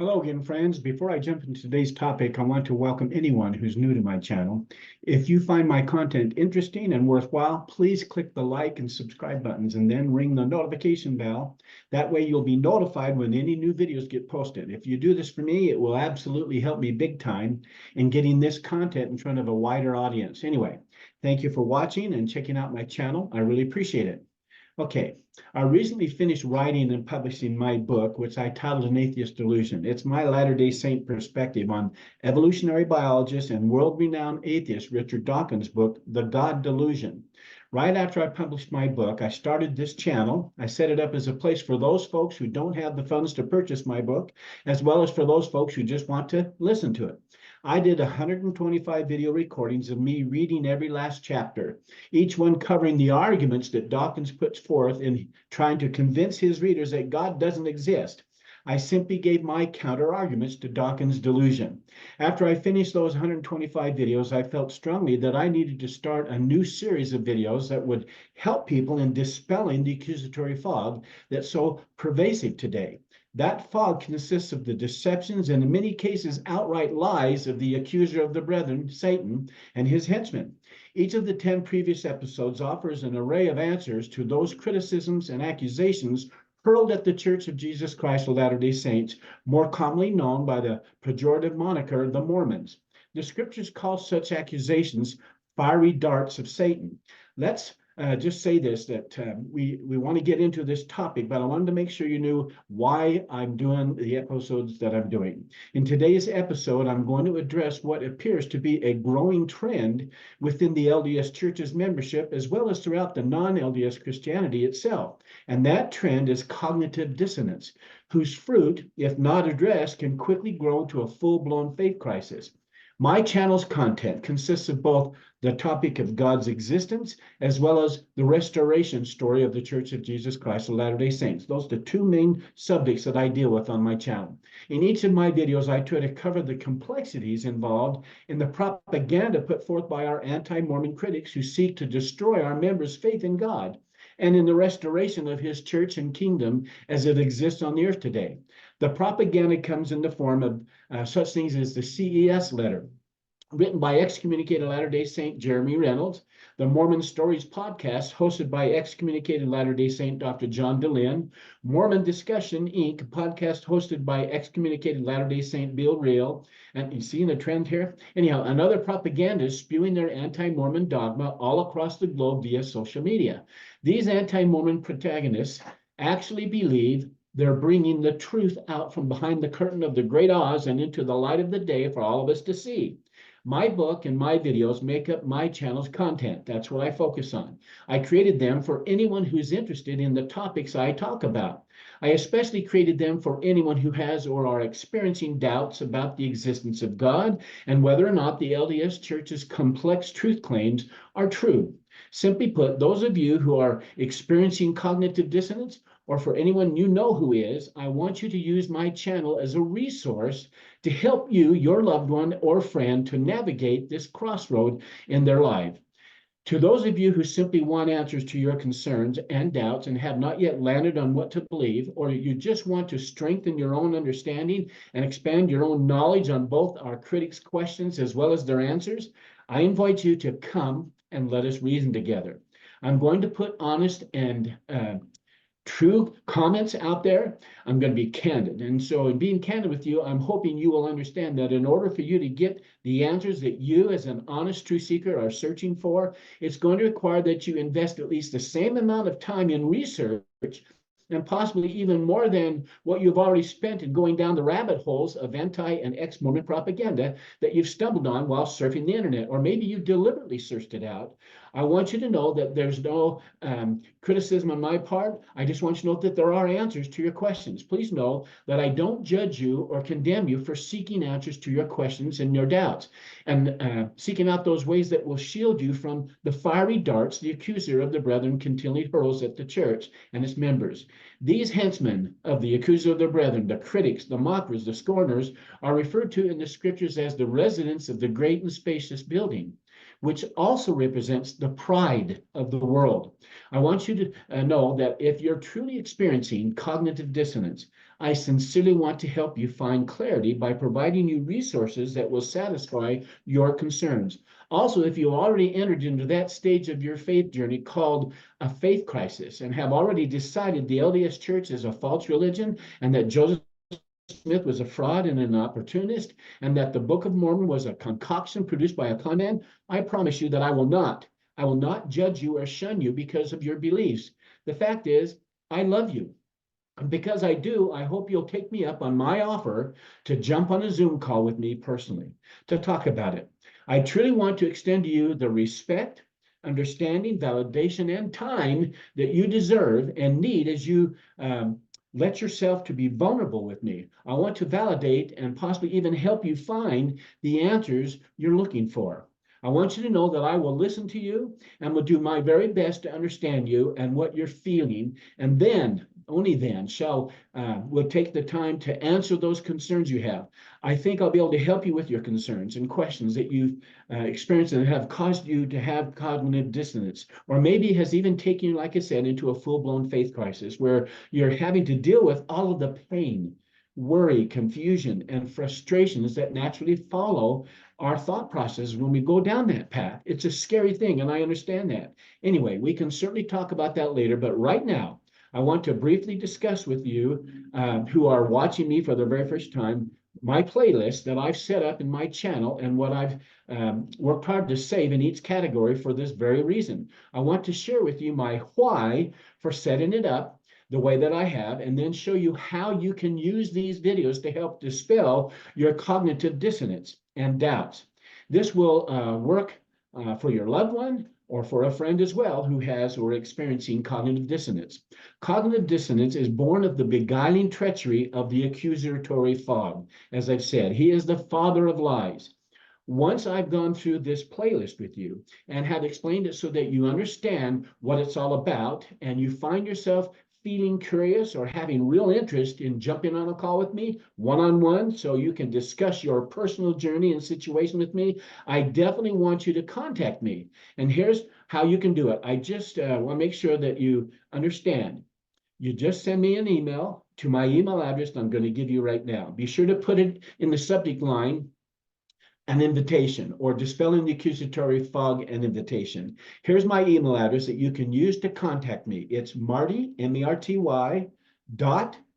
Hello again, friends. Before I jump into today's topic, I want to welcome anyone who's new to my channel. If you find my content interesting and worthwhile, please click the like and subscribe buttons and then ring the notification bell. That way you'll be notified when any new videos get posted. If you do this for me, it will absolutely help me big time in getting this content in front of a wider audience. Anyway, thank you for watching and checking out my channel. I really appreciate it. Okay, I recently finished writing and publishing my book, which I titled An Atheist Delusion. It's my Latter-day Saint perspective on evolutionary biologist and world-renowned atheist Richard Dawkins' book, The God Delusion. Right after I published my book, I started this channel. I set it up as a place for those folks who don't have the funds to purchase my book, as well as for those folks who just want to listen to it. I did 125 video recordings of me reading every last chapter, each one covering the arguments that Dawkins puts forth in trying to convince his readers that God doesn't exist. I simply gave my counter arguments to Dawkins' delusion. After I finished those 125 videos, I felt strongly that I needed to start a new series of videos that would help people in dispelling the accusatory fog that's so pervasive today. That fog consists of the deceptions and in many cases outright lies of the accuser of the brethren, Satan, and his henchmen. Each of the 10 previous episodes offers an array of answers to those criticisms and accusations hurled at the Church of Jesus Christ of Latter-day Saints, more commonly known by the pejorative moniker, the Mormons. The scriptures call such accusations fiery darts of Satan. Let's just say this, that we want to get into this topic, but I wanted to make sure you knew why I'm doing the episodes that I'm doing. In today's episode, I'm going to address what appears to be a growing trend within the LDS Church's membership, as well as throughout the non-LDS Christianity itself. And that trend is cognitive dissonance, whose fruit, if not addressed, can quickly grow to a full-blown faith crisis. My channel's content consists of both the topic of God's existence as well as the restoration story of the Church of Jesus Christ of Latter-day Saints. Those are the two main subjects that I deal with on my channel. In each of my videos, I try to cover the complexities involved in the propaganda put forth by our anti-Mormon critics who seek to destroy our members' faith in God and in the restoration of his church and kingdom as it exists on the earth today. The propaganda comes in the form of such things as the CES letter, written by excommunicated Latter-day Saint Jeremy Reynolds, the Mormon Stories podcast, hosted by excommunicated Latter-day Saint Dr. John DeLynn, Mormon Discussion, Inc., podcast hosted by excommunicated Latter-day Saint Bill Reel, and you see the trend here? Anyhow, another propagandist spewing their anti-Mormon dogma all across the globe via social media. These anti-Mormon protagonists actually believe they're bringing the truth out from behind the curtain of the great Oz and into the light of the day for all of us to see. My book and my videos make up my channel's content. That's what I focus on. I created them for anyone who's interested in the topics I talk about. I especially created them for anyone who has or are experiencing doubts about the existence of God and whether or not the LDS Church's complex truth claims are true. Simply put, those of you who are experiencing cognitive dissonance, or for anyone you know who is, I want you to use my channel as a resource to help you, your loved one, or friend to navigate this crossroad in their life. To those of you who simply want answers to your concerns and doubts and have not yet landed on what to believe, or you just want to strengthen your own understanding and expand your own knowledge on both our critics' questions as well as their answers, I invite you to come and let us reason together. I'm going to put honest and true comments out there. I'm going to be candid. And so in being candid with you, I'm hoping you will understand that in order for you to get the answers that you as an honest truth seeker are searching for, it's going to require that you invest at least the same amount of time in research and possibly even more than what you've already spent in going down the rabbit holes of anti and ex-Mormon propaganda that you've stumbled on while surfing the internet, or maybe you deliberately searched it out. I want you to know that there's no criticism on my part. I just want you to know that there are answers to your questions. Please know that I don't judge you or condemn you for seeking answers to your questions and your doubts, and seeking out those ways that will shield you from the fiery darts the accuser of the brethren continually hurls at the church and its members. These henchmen of the accuser of the brethren, the critics, the mockers, the scorners, are referred to in the scriptures as the residents of the great and spacious building. which also represents the pride of the world. I want you to know that if you're truly experiencing cognitive dissonance, I sincerely want to help you find clarity by providing you resources that will satisfy your concerns. Also, if you already entered into that stage of your faith journey called a faith crisis and have already decided the LDS Church is a false religion and that Joseph Smith was a fraud and an opportunist, and that the Book of Mormon was a concoction produced by a con man, I promise you that I will not judge you or shun you because of your beliefs. The fact is, I love you. And because I do, I hope you'll take me up on my offer to jump on a Zoom call with me personally to talk about it. I truly want to extend to you the respect, understanding, validation, and time that you deserve and need as you let yourself to be vulnerable with me. I want to validate and possibly even help you find the answers you're looking for. I want you to know that I will listen to you and will do my very best to understand you and what you're feeling, and then, only then, we'll take the time to answer those concerns you have. I think I'll be able to help you with your concerns and questions that you've experienced and have caused you to have cognitive dissonance, or maybe has even taken you, like I said, into a full-blown faith crisis where you're having to deal with all of the pain, worry, confusion, and frustrations that naturally follow our thought process when we go down that path. It's a scary thing, and I understand that. Anyway, we can certainly talk about that later, but right now, I want to briefly discuss with you who are watching me for the very first time, my playlist that I've set up in my channel and what I've worked hard to save in each category for this very reason. I want to share with you my why for setting it up the way that I have, and then show you how you can use these videos to help dispel your cognitive dissonance and doubts. This will work for your loved one or for a friend as well who has or experiencing cognitive dissonance. Cognitive dissonance is born of the beguiling treachery of the accusatory fog. As I've said, he is the father of lies. Once I've gone through this playlist with you and have explained it so that you understand what it's all about, and you find yourself feeling curious or having real interest in jumping on a call with me one-on-one so you can discuss your personal journey and situation with me, I definitely want you to contact me. And here's how you can do it. I just want to make sure that you understand. You just send me an email to my email address I'm going to give you right now. Be sure to put it in the subject line, an invitation, or Dispelling the Accusatory Fog, an invitation. Here's my email address that you can use to contact me. It's Marty, M-E-R-T-Y,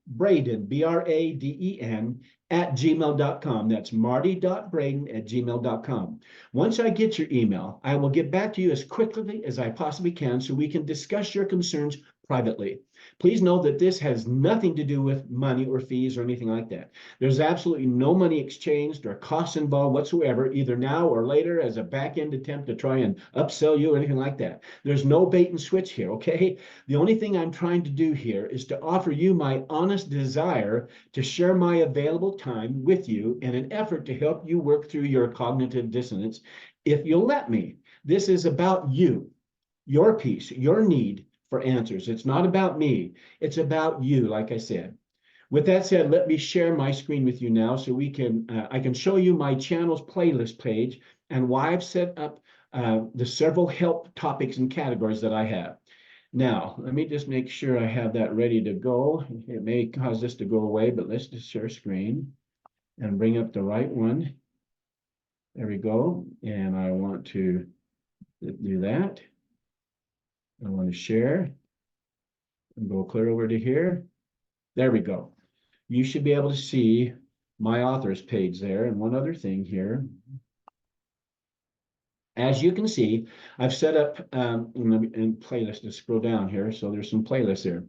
Braden, B-R-A-D-E-N, @gmail.com. That's marty.braden@gmail.com. Once I get your email, I will get back to you as quickly as I possibly can so we can discuss your concerns privately. Please know that this has nothing to do with money or fees or anything like that. There's absolutely no money exchanged or costs involved whatsoever, either now or later, as a back-end attempt to try and upsell you or anything like that. There's no bait and switch here, okay? The only thing I'm trying to do here is to offer you my honest desire to share my available time with you in an effort to help you work through your cognitive dissonance, if you'll let me. This is about you, your peace, your need for answers. It's not about me. It's about you, like I said. With that said, let me share my screen with you now so we can I can show you my channel's playlist page and why I've set up the several help topics and categories that I have. Now, let me just make sure I have that ready to go. It may cause this to go away, but let's just share screen and bring up the right one. There we go. And I want to do that. I want to share and go clear over to here. There we go. You should be able to see my authors page there. And one other thing here. As you can see, I've set up in playlist to scroll down here. So there's some playlists here.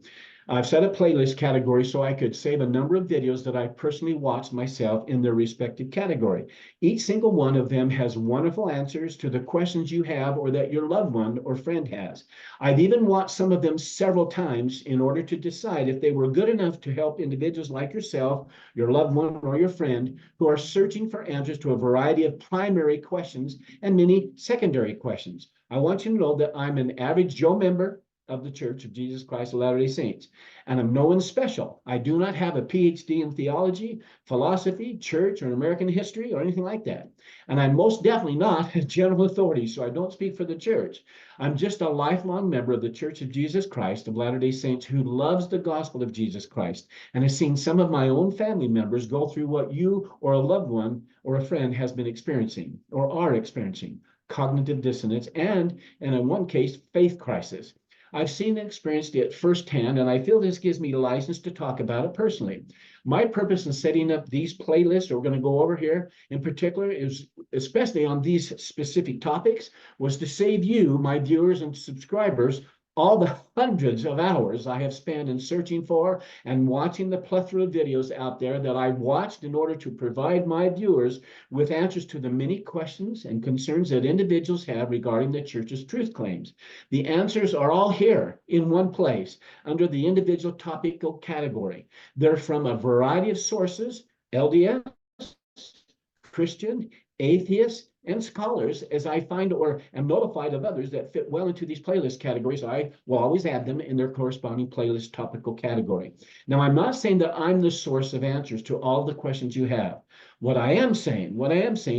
I've set up playlist categories so I could save a number of videos that I personally watched myself in their respective category. Each single one of them has wonderful answers to the questions you have or that your loved one or friend has. I've even watched some of them several times in order to decide if they were good enough to help individuals like yourself, your loved one, or your friend who are searching for answers to a variety of primary questions and many secondary questions. I want you to know that I'm an average Joe member of the Church of Jesus Christ of Latter-day Saints. And I'm no one special. I do not have a PhD in theology, philosophy, church, or American history, or anything like that. And I'm most definitely not a general authority, so I don't speak for the church. I'm just a lifelong member of the Church of Jesus Christ of Latter-day Saints who loves the gospel of Jesus Christ and has seen some of my own family members go through what you or a loved one or a friend has been experiencing or are experiencing: cognitive dissonance, and in one case, faith crisis. I've seen and experienced it firsthand, and I feel this gives me license to talk about it personally. My purpose in setting up these playlists, we're going to go over here in particular, is especially on these specific topics, was to save you, my viewers and subscribers, all the hundreds of hours I have spent in searching for and watching the plethora of videos out there that I watched in order to provide my viewers with answers to the many questions and concerns that individuals have regarding the church's truth claims. The answers are all here in one place under the individual topical category. They're from a variety of sources: LDS, Christian, atheists, and scholars. As I find or am notified of others that fit well into these playlist categories, I will always add them in their corresponding playlist topical category. Now, I'm not saying that I'm the source of answers to all the questions you have. What I am saying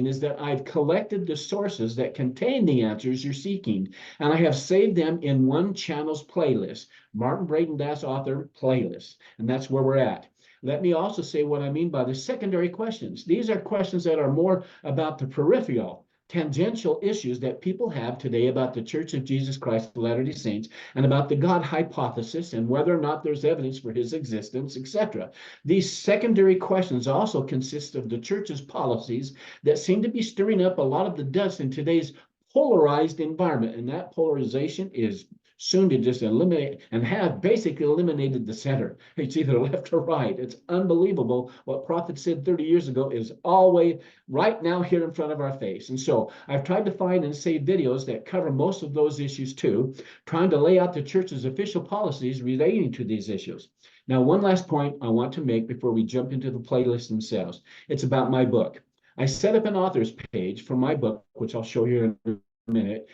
is that I've collected the sources that contain the answers you're seeking, and I have saved them in one channel's playlist, Martin Braden Das Author Playlist, and that's where we're at. Let me also say what I mean by the secondary questions. These are questions that are more about the peripheral, tangential issues that people have today about the Church of Jesus Christ of Latter-day Saints and about the God hypothesis and whether or not there's evidence for his existence, etc. These secondary questions also consist of the church's policies that seem to be stirring up a lot of the dust in today's polarized environment, and that polarization is soon to just eliminate and have basically eliminated the center. It's either left or right. It's unbelievable what prophets said 30 years ago is always right now here in front of our face. And so I've tried to find and save videos that cover most of those issues too, trying to lay out the church's official policies relating to these issues. Now, one last point I want to make before we jump into the playlists themselves. It's about my book. I set up an author's page for my book, which I'll show you in a minute.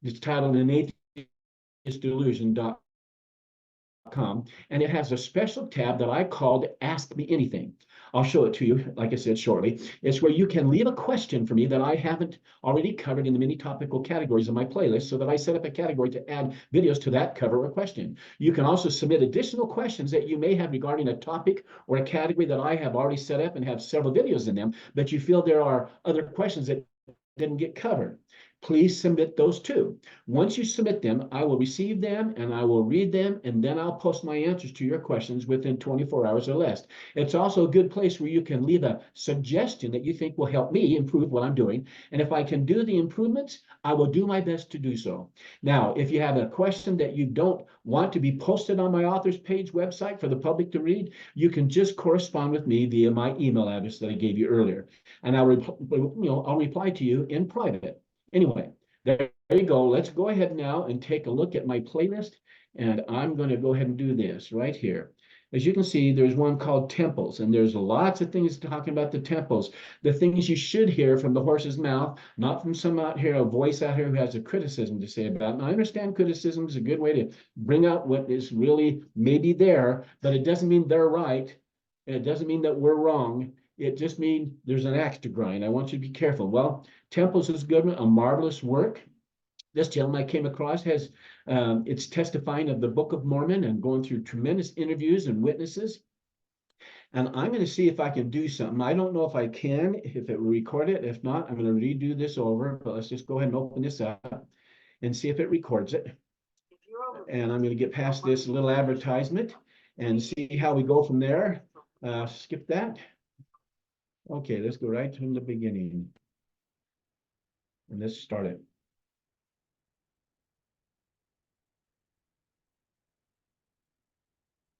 It's titled An Atheist Delusion.com, and it has a special tab that I called Ask Me Anything. I'll show it to you, like I said, shortly. It's where you can leave a question for me that I haven't already covered in the many topical categories of my playlist, so that I set up a category to add videos to that cover a question. You can also submit additional questions that you may have regarding a topic or a category that I have already set up and have several videos in them, but you feel there are other questions that didn't get covered. Please submit those too. Once you submit them, I will receive them and I will read them, and then I'll post my answers to your questions within 24 hours or less. It's also a good place where you can leave a suggestion that you think will help me improve what I'm doing. And if I can do the improvements, I will do my best to do so. Now, if you have a question that you don't want to be posted on my author's page website for the public to read, you can just correspond with me via my email address that I gave you earlier. And I'll reply to you in private. Anyway, there you go. Let's go ahead now and take a look at my playlist. And I'm going to go ahead and do this right here. As you can see, there's one called Temples, and there's lots of things talking about the temples, the things you should hear from the horse's mouth, not from some out here, a voice out here who has a criticism to say about it. And I understand criticism is a good way to bring out what is really maybe there, but it doesn't mean they're right. And it doesn't mean that we're wrong. It just means there's an axe to grind. I want you to be careful. Well, Temples is good, a marvelous work. This gentleman I came across has, it's testifying of the Book of Mormon and going through tremendous interviews and witnesses. And I'm going to see if I can do something. I don't know if I can, if it will record it. If not, I'm going to redo this over. But let's just go ahead and open this up and see if it records it. And I'm going to get past this little advertisement and see how we go from there. Skip that. Okay, let's go right from the beginning. And let's start it.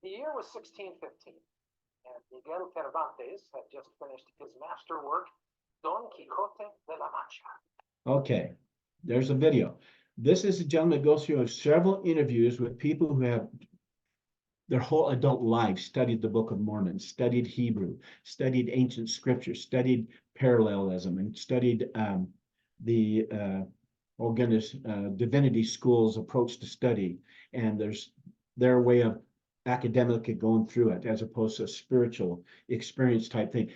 The year was 1615, and Miguel Cervantes had just finished his masterwork, Don Quixote de la Mancha. Okay, there's a video. This is a gentleman that goes through several interviews with people who have their whole adult lives studied the Book of Mormon, studied Hebrew, studied ancient scripture, studied parallelism, and studied oh goodness, divinity school's approach to study, and there's their way of academically going through it, as opposed to a spiritual experience type thing.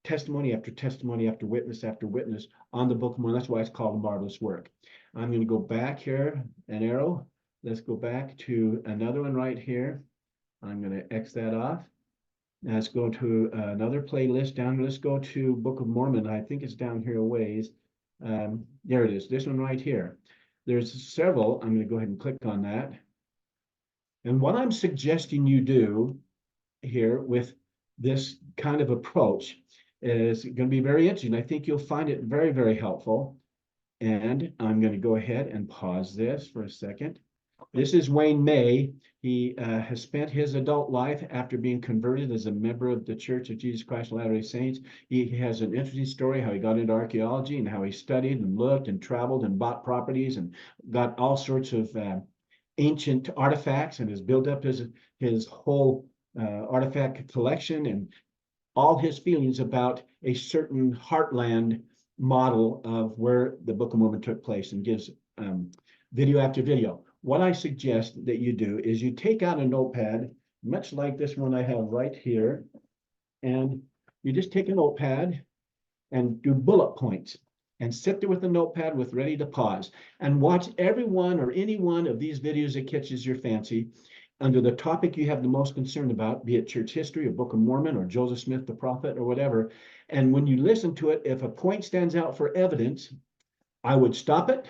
Testimony after witness on the Book of Mormon. That's why it's called a marvelous work. I'm going to go back here, an arrow. Let's go back to another one right here. I'm going to X that off. Now let's go to another playlist down. Let's go to Book of Mormon. I think it's down here a ways. There it is, this one right here. There's several. I'm going to go ahead and click on that. And what I'm suggesting you do here with this kind of approach is going to be very interesting. I think you'll find it very, very helpful. And I'm going to go ahead and pause this for a second. This is Wayne May. He has spent his adult life after being converted as a member of the Church of Jesus Christ of Latter-day Saints. He has an interesting story how he got into archaeology and how he studied and looked and traveled and bought properties and got all sorts of ancient artifacts and has built up his whole artifact collection and all his feelings about a certain heartland model of where the Book of Mormon took place, and gives video after video. What I suggest that you do is you take out a notepad, much like this one I have right here, and you just take a notepad and do bullet points and sit there with a notepad with ready to pause and watch every one or any one of these videos that catches your fancy under the topic you have the most concern about, be it church history or Book of Mormon or Joseph Smith the prophet or whatever. And when you listen to it, if a point stands out for evidence, I would stop it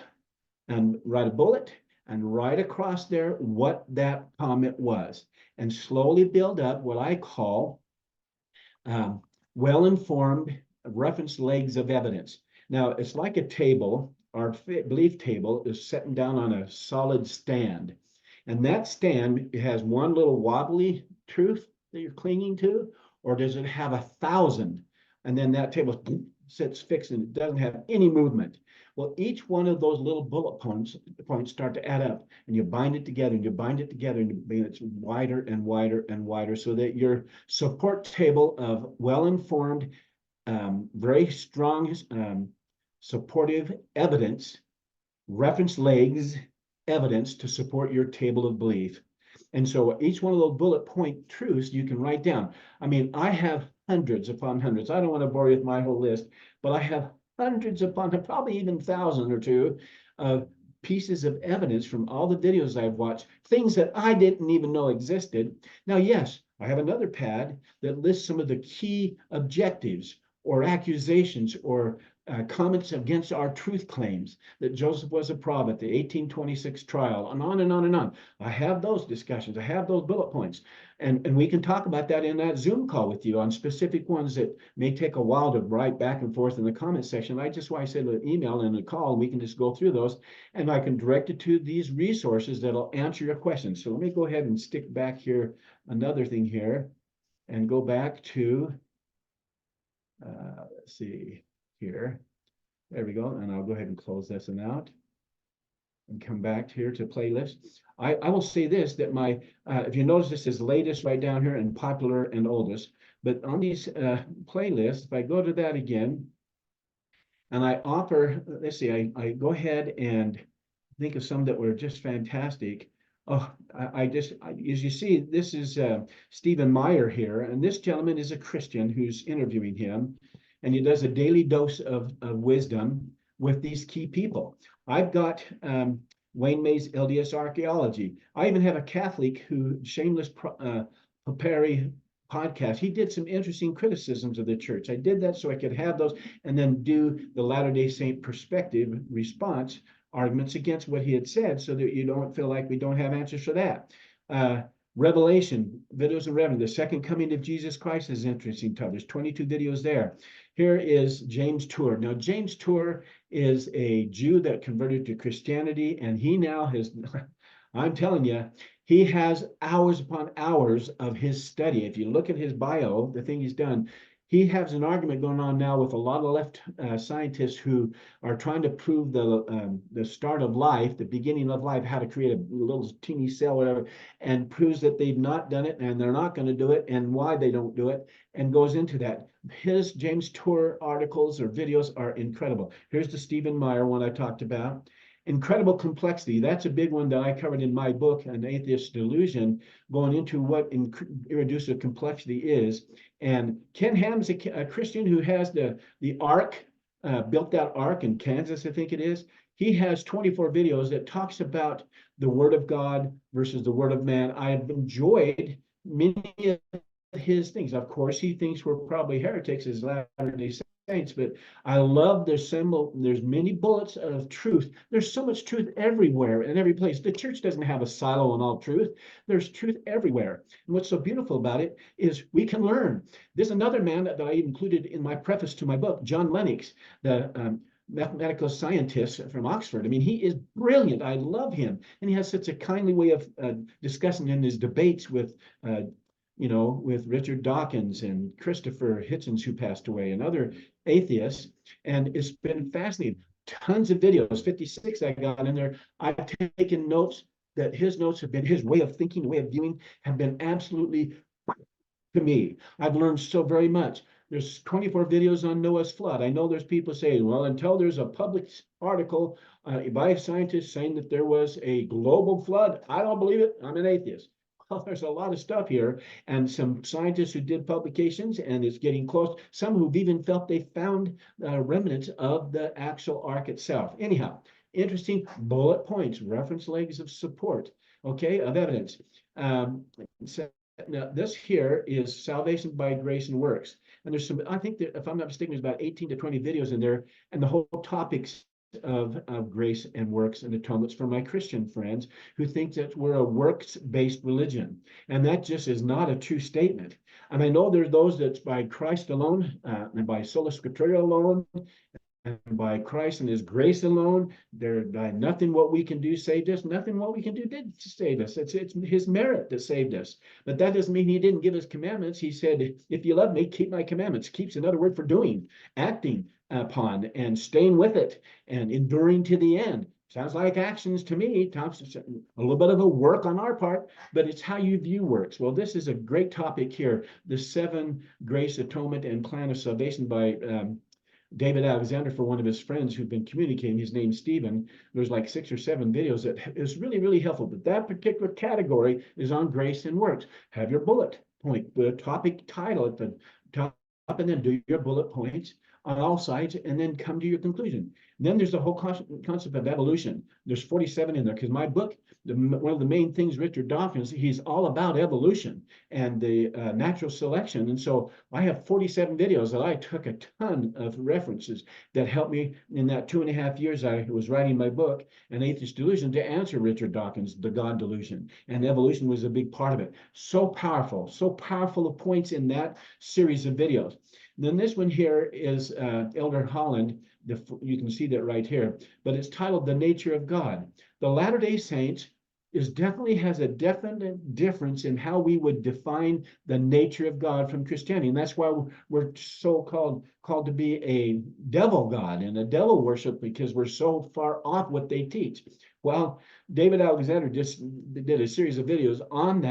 and write a bullet and write across there what that comment was, and slowly build up what I call well-informed reference legs of evidence. Now, it's like a table. Our belief table is sitting down on a solid stand. And that stand has one little wobbly truth that you're clinging to, or does it have 1,000? And then that table sits fixed and it doesn't have any movement. Well, each one of those little bullet points start to add up, and you bind it together and you bind it together, and it's wider and wider and wider, so that your support table of well-informed, very strong, supportive evidence, reference legs, evidence to support your table of belief. And so each one of those bullet point truths you can write down. I mean, I have hundreds upon hundreds. I don't want to bore you with my whole list, but I have hundreds upon, probably even 1,000 or two of pieces of evidence from all the videos I've watched, things that I didn't even know existed. Now, yes, I have another pad that lists some of the key objectives or accusations or comments against our truth claims, that Joseph was a prophet, the 1826 trial, and on and on and on. I have those discussions. I have those bullet points. And we can talk about that in that Zoom call with you on specific ones that may take a while to write back and forth in the comment section. I said an email and a call, and we can just go through those, and I can direct it to these resources that'll answer your questions. So let me go ahead and stick back here, another thing here, and go back to, let's see, here. There we go. And I'll go ahead and close this one out and come back here to playlist. I will say this, that my, if you notice, this is latest right down here and popular and oldest, but on these playlists, if I go to that again, and I offer, let's see, I go ahead and think of some that were just fantastic. Oh, as you see, this is Stephen Meyer here, and this gentleman is a Christian who's interviewing him. And he does a daily dose of wisdom with these key people. I've got Wayne May's LDS Archaeology. I even have a Catholic who, Shameless Paperi podcast, he did some interesting criticisms of the church. I did that so I could have those and then do the Latter-day Saint perspective response arguments against what he had said, so that you don't feel like we don't have answers for that. Revelation, videos of Revelation, the second coming of Jesus Christ is interesting. There's 22 videos there. Here is James Tour. Now, James Tour is a Jew that converted to Christianity, and he now has, I'm telling you, he has hours upon hours of his study. If you look at his bio, the thing he's done, he has an argument going on now with a lot of left scientists who are trying to prove the start of life, the beginning of life, how to create a little teeny cell, whatever, and proves that they've not done it and they're not going to do it and why they don't do it, and goes into that. His James Tour articles or videos are incredible. Here's the Stephen Meyer one I talked about. incredible complexity. That's a big one that I covered in my book, An Atheist Delusion, going into what irreducible complexity is. And Ken Ham's a Christian who has the ark, built that ark in Kansas, I think it is. He has 24 videos that talks about the Word of God versus the Word of man. I have enjoyed many of his things. Of course, he thinks we're probably heretics as Latter-day Saints, but I love the symbol. There's many bullets of truth. There's so much truth everywhere in every place. The church doesn't have a silo on all truth. There's truth everywhere. And what's so beautiful about it is we can learn. There's another man that I included in my preface to my book, John Lennox, the mathematical scientist from Oxford. I mean, he is brilliant. I love him. And he has such a kindly way of discussing in his debates with with Richard Dawkins and Christopher Hitchens, who passed away, and other atheists. And it's been fascinating. Tons of videos, 56 I got in there. I've taken notes that his notes have been, his way of thinking, way of viewing, have been absolutely, to me, I've learned so very much. There's 24 videos on Noah's flood. I know there's people saying, well, until there's a public article by scientists saying that there was a global flood, I don't believe it. I'm an atheist. Well, there's a lot of stuff here, and some scientists who did publications, and it's getting close. Some who've even felt they found remnants of the actual ark itself. Anyhow, interesting bullet points, reference legs of support, okay, of evidence. So now this here is salvation by grace and works. And there's some, I think that if I'm not mistaken, there's about 18 to 20 videos in there, and the whole topics of grace and works and atonements for my Christian friends who think that we're a works-based religion. And that just is not a true statement. And I know there's those that's by Christ alone, and by sola scriptura alone, and by Christ and his grace alone. There by nothing what we can do saved us, nothing what we can do did save us. It's his merit that saved us. But that doesn't mean he didn't give us commandments. He said, if you love me, keep my commandments. Keeps another word for doing, acting upon, and staying with it, and enduring to the end. Sounds like actions to me. A little bit of a work on our part, but it's how you view works. Well, this is a great topic here, the 7 grace, atonement, and plan of salvation by David Alexander, for one of his friends who've been communicating. His name's Stephen. There's like 6 or 7 videos that is really, really helpful. But that particular category is on grace and works. Have your bullet point, the topic title at the top, and then do your bullet points on all sides, and then come to your conclusion. And then there's the whole concept of evolution. There's 47 in there, because my book, one of the main things, Richard Dawkins, he's all about evolution and the natural selection. And so I have 47 videos that I took a ton of references that helped me in that 2.5 years I was writing my book, An Atheist Delusion, to answer Richard Dawkins, the God Delusion. And evolution was a big part of it. So powerful of points in that series of videos. Then this one here is Elder Holland. You can see that right here, but it's titled The Nature of God. The Latter-day Saints definitely has a definite difference in how we would define the nature of God from Christianity. And that's why we're so called to be a devil God and a devil worship, because we're so far off what they teach. Well, David Alexander just did a series of videos on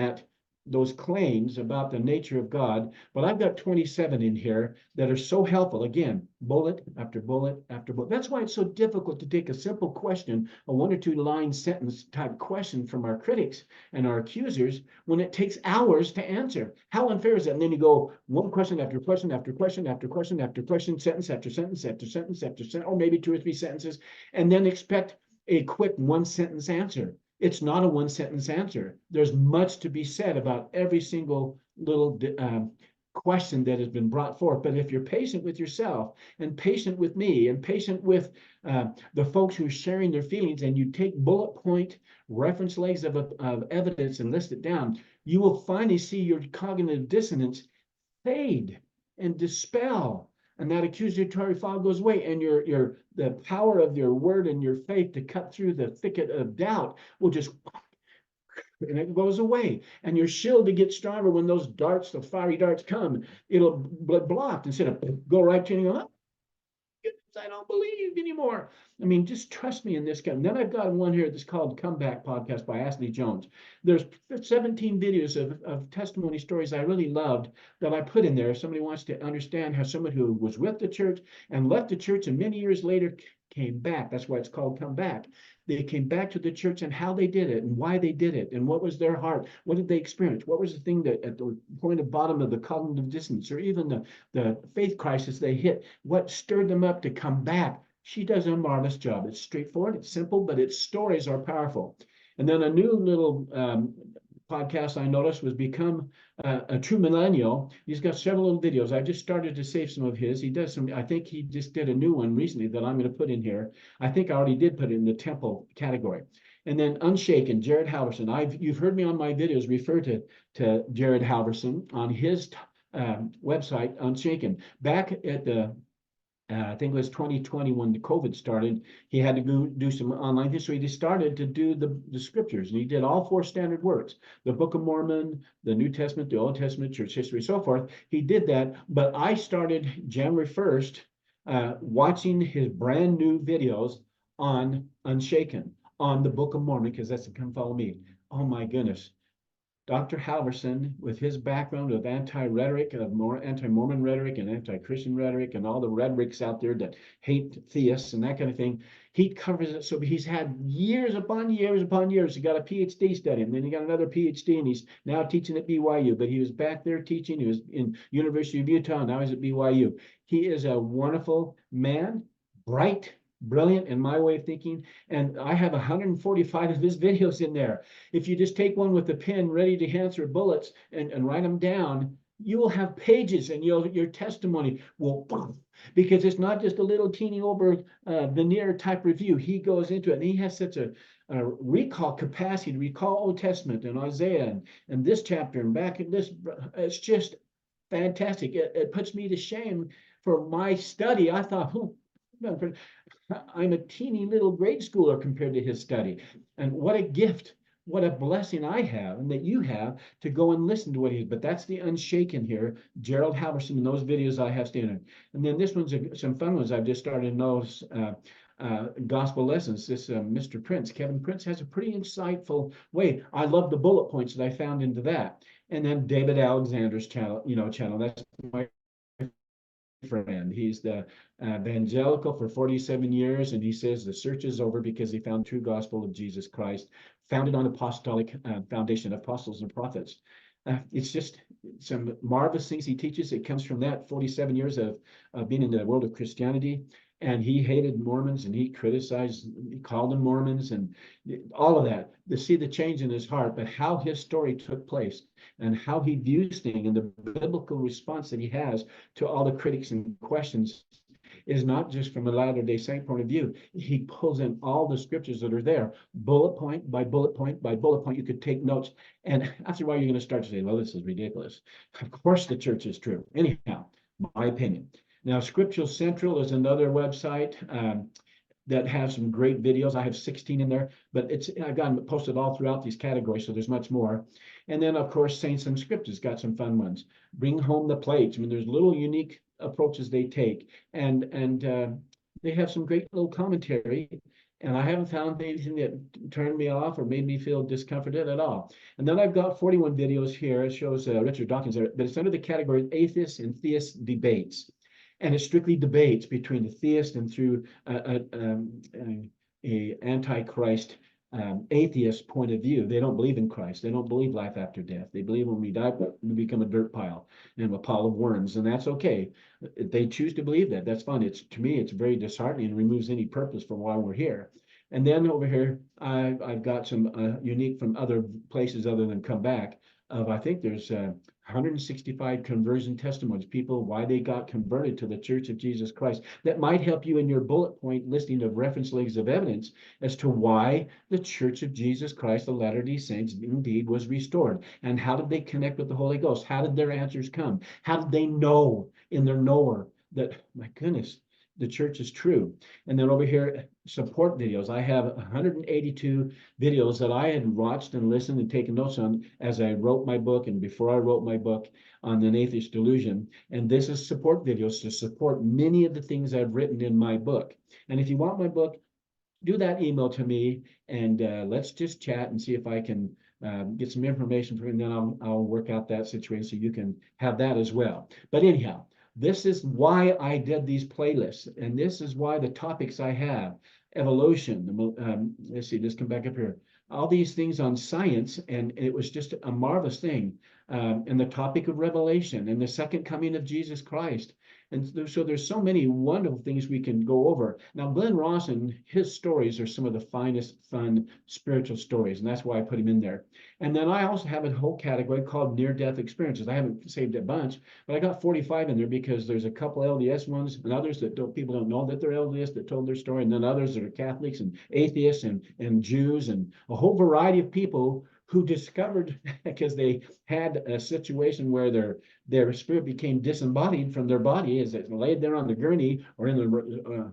those claims about the nature of God, but I've got 27 in here that are so helpful. Again, bullet after bullet after bullet. That's why it's so difficult to take a simple question, a 1 or 2 line sentence type question from our critics and our accusers, when it takes hours to answer. How unfair is that? And then you go one question after question after question after question after question, sentence after sentence after sentence after sentence, or maybe 2 or 3 sentences, and then expect a quick 1 sentence answer. It's not a 1 sentence answer. There's much to be said about every single little question that has been brought forth. But if you're patient with yourself and patient with me and patient with the folks who are sharing their feelings, and you take bullet point reference legs of evidence and list it down, you will finally see your cognitive dissonance fade and dispel. And that accusatory fog goes away, and the power of your word and your faith to cut through the thicket of doubt will just, and it goes away. And your shield to get stronger when those darts, the fiery darts come, it'll be blocked instead of go right to you and go, oh, I don't believe anymore. I mean, just trust me in this guy. And then I've got one here that's called Comeback Podcast by Ashley Jones. There's 17 videos of testimony stories I really loved that I put in there. If somebody wants to understand how someone who was with the church and left the church and many years later came back. That's why it's called come back. They came back to the church and how they did it and why they did it and what was their heart. What did they experience? What was the thing that at the point of bottom of the cognitive dissonance or even the faith crisis they hit? What stirred them up to come back? She does a marvelous job. It's straightforward, it's simple, but its stories are powerful. And then a new little podcast I noticed was Become a True Millennial. He's got several little videos. I just started to save some of his. He does some, I think he just did a new one recently that I'm going to put in here. I think I already did put it in the temple category. And then Unshaken, Jared Halverson. You've heard me on my videos refer to Jared Halverson on his website, Unshaken. Back at the I think it was 2020 when the COVID started, he had to go do some online history. He started to do the scriptures, and he did all 4 standard works, the Book of Mormon, the New Testament, the Old Testament, church history, so forth. He did that, but I started January 1st watching his brand new videos on Unshaken, on the Book of Mormon, because that's Come Follow Me. Oh my goodness. Dr. Halverson, with his background of anti-rhetoric, of more anti-Mormon rhetoric and anti-Christian rhetoric and all the rhetorics out there that hate theists and that kind of thing, he covers it. So he's had years upon years upon years. He got a PhD studying, then he got another PhD, and he's now teaching at BYU. But he was back there teaching. He was in University of Utah. Now he's at BYU. He is a wonderful man, bright, brilliant in my way of thinking, and I have 145 of his videos in there. If you just take one with a pen ready to answer bullets and write them down, you will have pages, and your testimony will, because it's not just a little teeny over veneer type review. He goes into it, and he has such a recall capacity to recall Old Testament and Isaiah and this chapter and back in this. It's just fantastic. It puts me to shame for my study. I thought, I'm a teeny little grade schooler compared to his study. And what a gift, what a blessing I have and that you have to go and listen to what he is. But that's the Unshaken here, Gerald Halverson, and those videos I have standing. And then this one's some fun ones I've just started to notice. Gospel lessons. This Mr. Prince, Kevin Prince, has a pretty insightful way. I love the bullet points that I found into that. And then David Alexander's channel, that's my friend. He's the evangelical for 47 years, and he says the search is over because he found true gospel of Jesus Christ, founded on apostolic foundation of apostles and prophets. It's just some marvelous things he teaches. It comes from that 47 years of being in the world of Christianity. And he hated Mormons, and he criticized, he called them Mormons, and all of that, to see the change in his heart, but how his story took place and how he views things and the biblical response that he has to all the critics and questions is not just from a Latter-day Saint point of view. He pulls in all the scriptures that are there, bullet point by bullet point by bullet point. You could take notes, and after a while, you're going to start to say, well, this is ridiculous. Of course, the church is true. Anyhow, my opinion. Now, Scriptural Central is another website that has some great videos. I have 16 in there, but I've got them posted all throughout these categories, so there's much more. And then, of course, Saints and Script has got some fun ones. Bring Home the Plates. I mean, there's little unique approaches they take, and they have some great little commentary. And I haven't found anything that turned me off or made me feel discomforted at all. And then I've got 41 videos here. It shows Richard Dawkins there, but it's under the category of Atheist and Theist Debates. And it's strictly debates between the theist and through a antichrist atheist point of view. They don't believe in Christ. They don't believe life after death. They believe when we die, we become a dirt pile and a pile of worms, and that's okay. If they choose to believe that, that's fine. To me, it's very disheartening and removes any purpose for why we're here. And then over here, I've got some unique from other places other than Come Back. I think there's 165 conversion testimonies, people, why they got converted to the Church of Jesus Christ. That might help you in your bullet point listing of reference legs of evidence as to why the Church of Jesus Christ, the Latter-day Saints, indeed was restored. And how did they connect with the Holy Ghost? How did their answers come? How did they know in their knower that, my goodness, the church is true? And then over here, support videos. I have 182 videos that I had watched and listened and taken notes on as I wrote my book and before I wrote my book on the Atheist Delusion. And this is support videos to support many of the things I've written in my book. And if you want my book, do that email to me, and let's just chat and see if I can get some information from you, and then I'll work out that situation so you can have that as well. But anyhow, This is why I did these playlists, and this is why the topics I have, evolution, let's see, let's come back up here. All these things on science, and it was just a marvelous thing. And the topic of Revelation and the second coming of Jesus Christ. And so there's so many wonderful things we can go over. Now, Glenn Ross and his stories are some of the finest, fun, spiritual stories, and that's why I put him in there. And then I also have a whole category called near-death experiences. I haven't saved a bunch, but I got 45 in there because there's a couple LDS ones and others that people don't know that they're LDS that told their story, and then others that are Catholics and atheists and Jews and a whole variety of people who discovered because they had a situation where their spirit became disembodied from their body as it laid there on the gurney or in the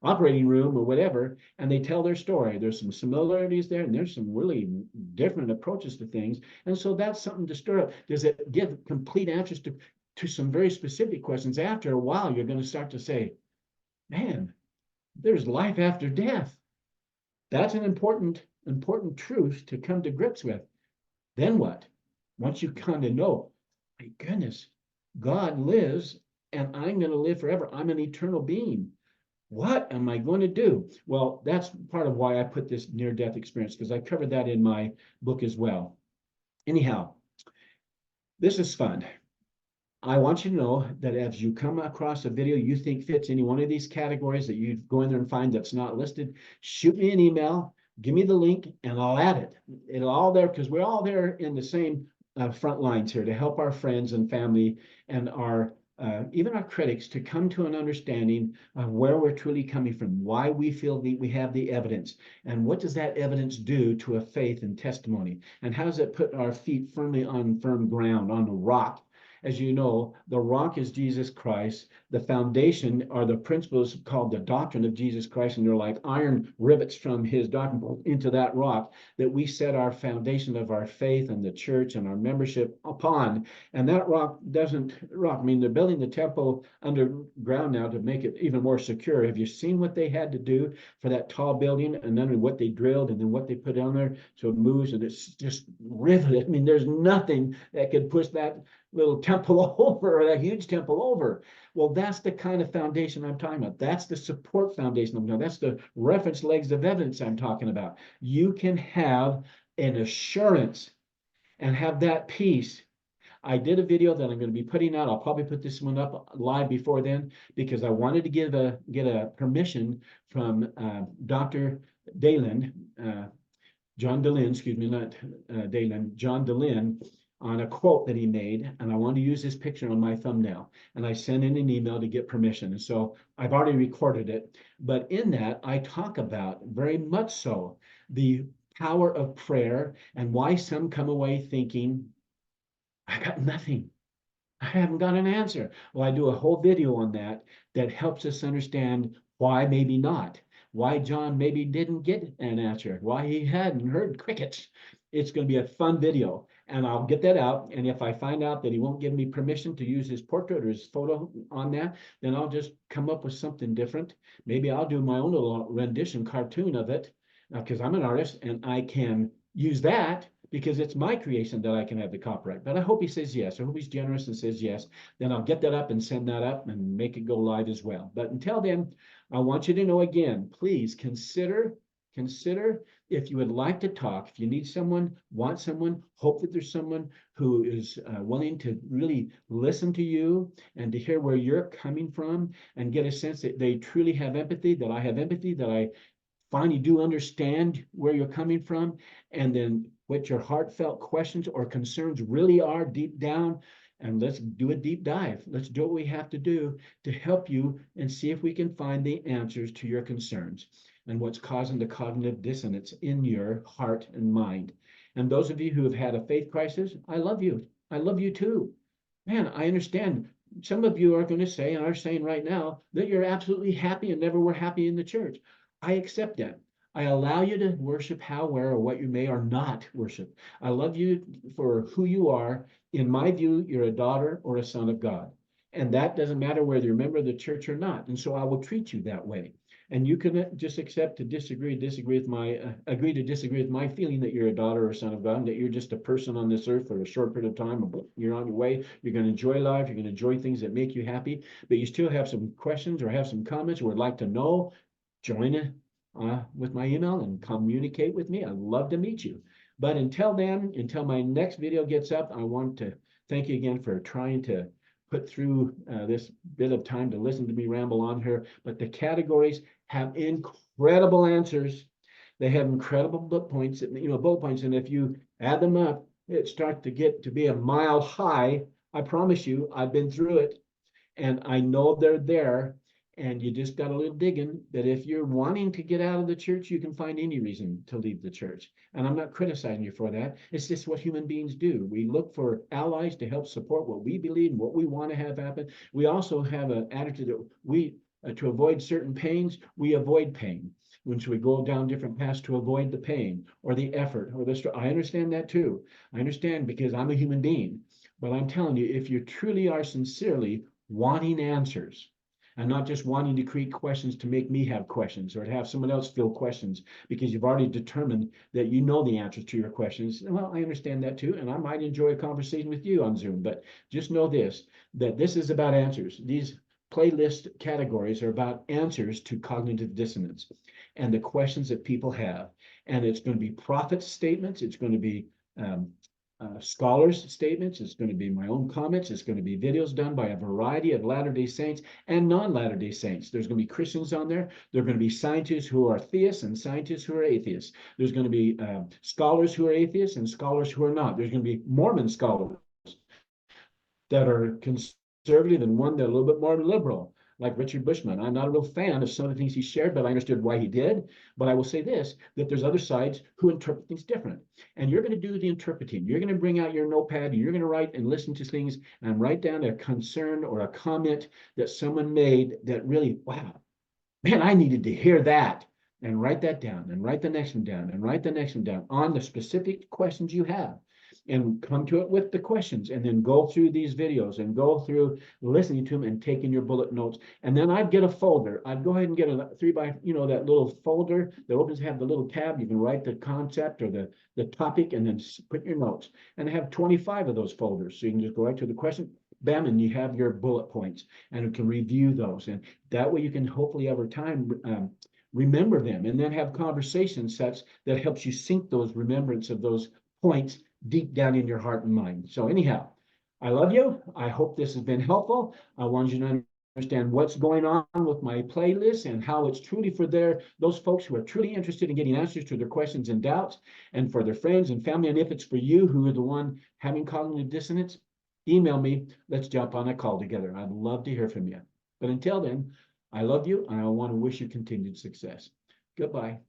operating room or whatever, and they tell their story. There's some similarities there, and there's some really different approaches to things. And so that's something to stir up. Does it give complete answers to some very specific questions? After a while, you're going to start to say, man, there's life after death. That's an important truth to come to grips with. Then what? Once you kind of know, my goodness, God lives and I'm going to live forever. I'm an eternal being. What am I going to do? Well, that's part of why I put this near-death experience, because I covered that in my book as well. Anyhow, this is fun. I want you to know that as you come across a video you think fits any one of these categories that you go in there and find that's not listed, shoot me an email, give me the link, and I'll add it. It'll all there because we're all there in the same front lines here to help our friends and family and our even our critics to come to an understanding of where we're truly coming from, why we feel we have the evidence, and what does that evidence do to a faith and testimony, and how does it put our feet firmly on firm ground, on the rock. As you know, the rock is Jesus Christ. The foundation are the principles called the doctrine of Jesus Christ, and they're like iron rivets from his doctrine into that rock that we set our foundation of our faith and the church and our membership upon. And that rock doesn't rock. I mean, they're building the temple underground now to make it even more secure. Have you seen what they had to do for that tall building, and then what they drilled and then what they put down there so it moves, and it's just riveted. I mean, there's nothing that could push that little temple over, or that huge temple over. Well, that's the kind of foundation I'm talking about. That's the support foundation I'm talking about. That's the reference legs of evidence I'm talking about. You can have an assurance and have that peace. I did a video that I'm going to be putting out. I'll probably put this one up live before then, because I wanted to get a permission from Dr. Dalen, John Dehlin, excuse me, not Dalen, John Dehlin, on a quote that he made, and I wanted to use this picture on my thumbnail. And I sent in an email to get permission. And so I've already recorded it. But in that, I talk about very much so the power of prayer and why some come away thinking, I got nothing. I haven't got an answer. Well, I do a whole video on that helps us understand why maybe not, why John maybe didn't get an answer, why he hadn't heard crickets. It's going to be a fun video, and I'll get that out. And if I find out that he won't give me permission to use his portrait or his photo on that, then I'll just come up with something different. Maybe I'll do my own little rendition cartoon of it, because I'm an artist and I can use that because it's my creation that I can have the copyright. But I hope he says yes. I hope he's generous and says yes. Then I'll get that up and send that up and make it go live as well. But until then, I want you to know again, please consider if you would like to talk, if you need someone, want someone, hope that there's someone who is willing to really listen to you and to hear where you're coming from and get a sense that they truly have empathy, that I have empathy, that I finally do understand where you're coming from, and then what your heartfelt questions or concerns really are deep down. And let's do a deep dive. Let's do what we have to do to help you and see if we can find the answers to your concerns and what's causing the cognitive dissonance in your heart and mind. And those of you who have had a faith crisis, I love you. I love you too. Man, I understand. Some of you are going to say, and are saying right now, that you're absolutely happy and never were happy in the church. I accept that. I allow you to worship how, where, or what you may or not worship. I love you for who you are. In my view, you're a daughter or a son of God. And that doesn't matter whether you're a member of the church or not. And so I will treat you that way. And you can just accept to disagree with my, agree to disagree with my feeling that you're a daughter or son of God, and that you're just a person on this earth for a short period of time. You're on your way. You're going to enjoy life. You're going to enjoy things that make you happy, but you still have some questions or have some comments or would like to know, join in with my email and communicate with me. I'd love to meet you. But until then, until my next video gets up, I want to thank you again for trying to put through this bit of time to listen to me ramble on here. But the categories have incredible answers. They have incredible bullet points, bullet points. And if you add them up, it starts to get to be a mile high. I promise you, I've been through it and I know they're there. And you just got a little digging that if you're wanting to get out of the church, you can find any reason to leave the church. And I'm not criticizing you for that. It's just what human beings do. We look for allies to help support what we believe and what we want to have happen. We also have an attitude that we, to avoid certain pains, we avoid pain. When we go down different paths to avoid the pain or the effort or the struggle. I understand that too. I understand because I'm a human being. But I'm telling you, if you truly are sincerely wanting answers, and not just wanting to create questions to make me have questions or to have someone else feel questions because you've already determined that you know the answers to your questions. Well, I understand that too, and I might enjoy a conversation with you on Zoom, but just know this, that this is about answers. These playlist categories are about answers to cognitive dissonance and the questions that people have. And it's going to be prophet statements. It's going to be scholars' statements. It's going to be my own comments. It's going to be videos done by a variety of Latter-day Saints and non-Latter-day Saints. There's going to be Christians on there. There are going to be scientists who are theists and scientists who are atheists. There's going to be scholars who are atheists and scholars who are not. There's going to be Mormon scholars that are conservative and one that are a little bit more liberal, like Richard Bushman. I'm not a real fan of some of the things he shared, but I understood why he did. But I will say this, that there's other sides who interpret things different. And you're going to do the interpreting. You're going to bring out your notepad, and you're going to write and listen to things and write down a concern or a comment that someone made that really, wow, man, I needed to hear that. And write that down and write the next one down and write the next one down on the specific questions you have. And come to it with the questions and then go through these videos and go through listening to them and taking your bullet notes. And then I'd get a folder. I'd go ahead and get a 3x, that little folder that opens, have the little tab. You can write the concept or the topic and then put your notes. And I have 25 of those folders. So you can just go right to the question, bam, and you have your bullet points and you can review those. And that way you can hopefully over time remember them and then have conversations such that helps you sink those remembrance of those points deep down in your heart and mind. So anyhow, I love you. I hope this has been helpful. I want you to understand what's going on with my playlist and how it's truly for those folks who are truly interested in getting answers to their questions and doubts, and for their friends and family. And if it's for you who are the one having cognitive dissonance, email me. Let's jump on a call together. I'd love to hear from you. But until then, I love you and I want to wish you continued success. Goodbye.